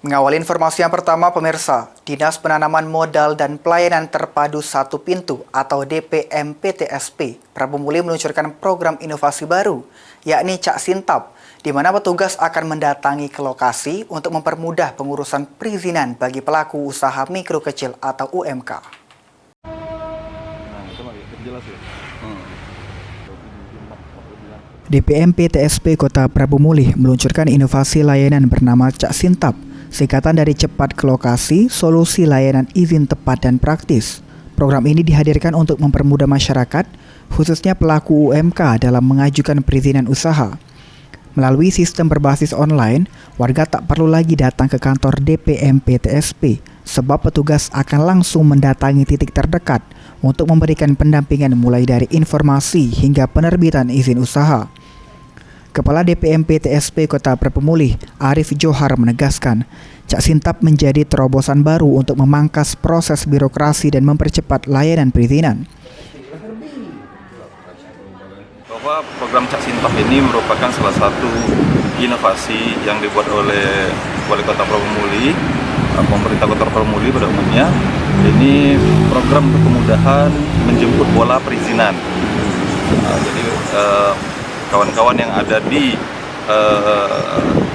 Mengawali informasi yang pertama, pemirsa, Dinas Penanaman Modal dan Pelayanan Terpadu Satu Pintu atau DPM-PTSP Prabu Muli meluncurkan program inovasi baru, yakni Cak Sintap, di mana petugas akan mendatangi ke lokasi untuk mempermudah pengurusan perizinan bagi pelaku usaha mikro kecil atau UMK. DPM-PTSP Kota Prabu Muli meluncurkan inovasi layanan bernama Cak Sintap, singkatan dari cepat ke lokasi, solusi layanan izin tepat dan praktis. Program ini dihadirkan untuk mempermudah masyarakat, khususnya pelaku UMK dalam mengajukan perizinan usaha. Melalui sistem berbasis online, warga tak perlu lagi datang ke kantor DPM-PTSP, sebab petugas akan langsung mendatangi titik terdekat untuk memberikan pendampingan mulai dari informasi hingga penerbitan izin usaha. Kepala DPM-PTSP Kota Prabu Muli, Arif Johar menegaskan, Cak Sintap menjadi terobosan baru untuk memangkas proses birokrasi dan mempercepat layanan perizinan. Bahwa program Cak Sintap ini merupakan salah satu inovasi yang dibuat oleh Wali Kota Prabu Muli, pemerintah Kota Prabu Muli pada umumnya. Ini program untuk kemudahan menjemput bola perizinan. Jadi kawan-kawan yang ada di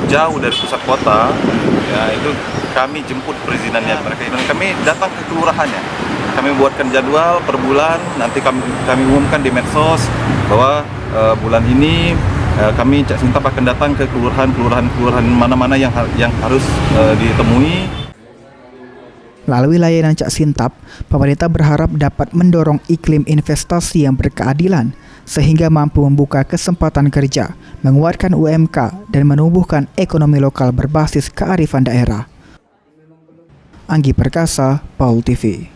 jauh dari pusat kota, ya itu kami jemput perizinannya mereka. Kami datang ke kelurahannya, kami buatkan jadwal per bulan. Nanti kami umumkan di medsos bahwa bulan ini kami Cak Sintap akan datang ke kelurahan mana-mana yang harus ditemui. Melalui layanan Cak Sintap, pemerintah berharap dapat mendorong iklim investasi yang berkeadilan, sehingga mampu membuka kesempatan kerja, menguatkan UMK, dan menumbuhkan ekonomi lokal berbasis kearifan daerah. Anggi Perkasa, Paul TV.